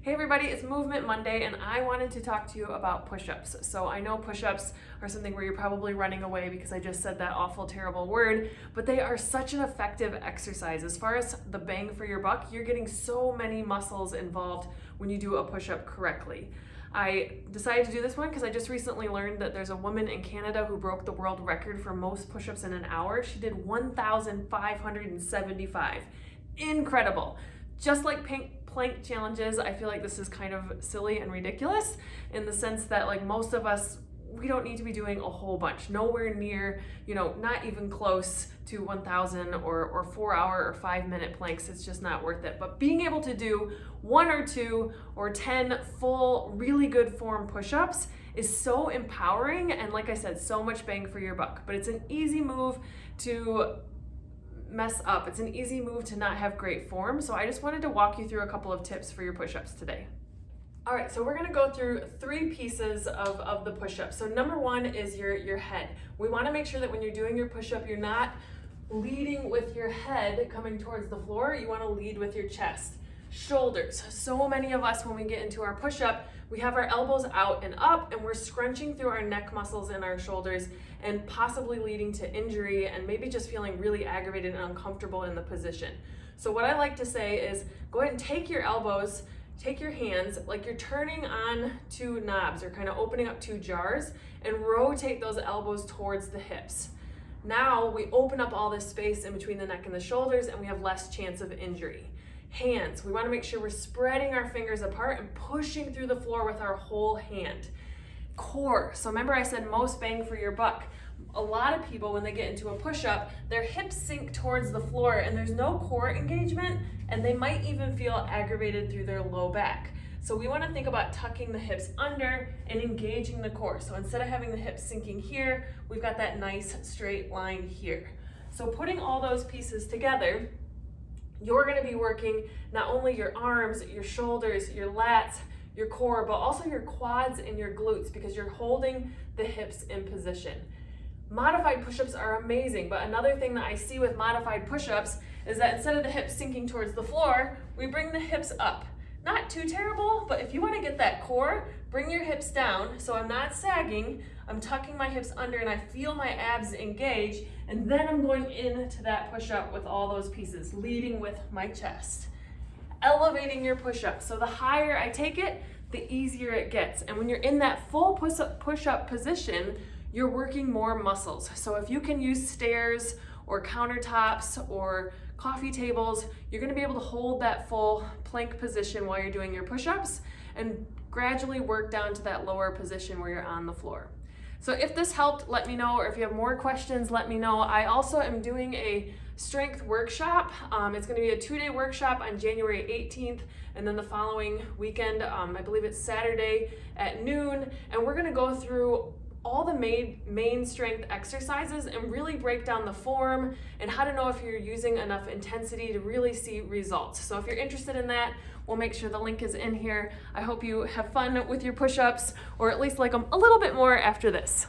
Hey everybody, it's Movement Monday and I wanted to talk to you about push-ups. So I know push-ups are something where you're probably running away because I just said that awful, terrible word, but they are such an effective exercise. As far as the bang for your buck, you're getting so many muscles involved when you do a push-up correctly. I decided to do this one because I just recently learned that there's a woman in Canada who broke the world record for most push-ups in an hour. She did 1,575. Incredible. Just like plank challenges, I feel like this is kind of silly and ridiculous in the sense that like most of us, we don't need to be doing a whole bunch. Nowhere near, not even close to 1,000 or 4-hour or 5-minute planks. It's just not worth it. But being able to do 1 or 2 or 10 full, really good form push-ups is so empowering. And like I said, so much bang for your buck. But it's an easy move to mess up. It's an easy move to not have great form. So I just wanted to walk you through a couple of tips for your push-ups today. All right, so we're gonna go through 3 pieces of the push-up. So number 1 is your head. We wanna make sure that when you're doing your push-up, you're not leading with your head coming towards the floor. You wanna lead with your chest. Shoulders. So many of us, when we get into our push-up, we have our elbows out and up and we're scrunching through our neck muscles and our shoulders and possibly leading to injury and maybe just feeling really aggravated and uncomfortable in the position. So what I like to say is go ahead and take your elbows, take your hands like you're turning on 2 knobs or kind of opening up 2 jars and rotate those elbows towards the hips. Now we open up all this space in between the neck and the shoulders and we have less chance of injury. Hands, we want to make sure we're spreading our fingers apart and pushing through the floor with our whole hand. Core, so remember I said most bang for your buck. A lot of people, when they get into a push-up, their hips sink towards the floor and there's no core engagement and they might even feel aggravated through their low back. So we want to think about tucking the hips under and engaging the core. So instead of having the hips sinking here, we've got that nice straight line here. So putting all those pieces together, you're going to be working not only your arms, your shoulders, your lats, your core, but also your quads and your glutes because you're holding the hips in position. Modified push-ups are amazing, but another thing that I see with modified push-ups is that instead of the hips sinking towards the floor, we bring the hips up. Not too terrible, but if you want to get that core, bring your hips down so I'm not sagging, I'm tucking my hips under and I feel my abs engage, and then I'm going into that push-up with all those pieces, leading with my chest. Elevating your push-up. So the higher I take it, the easier it gets. And when you're in that full push-up position, you're working more muscles. So if you can use stairs or countertops or coffee tables, you're gonna be able to hold that full plank position while you're doing your push-ups and gradually work down to that lower position where you're on the floor. So if this helped, let me know, or if you have more questions, let me know. I also am doing a strength workshop. It's gonna be a 2-day workshop on January 18th, and then the following weekend, I believe it's Saturday at noon, and we're gonna go through all the main strength exercises and really break down the form and how to know if you're using enough intensity to really see results. So if you're interested in that, we'll make sure the link is in here. I hope you have fun with your push-ups or at least like them a little bit more after this.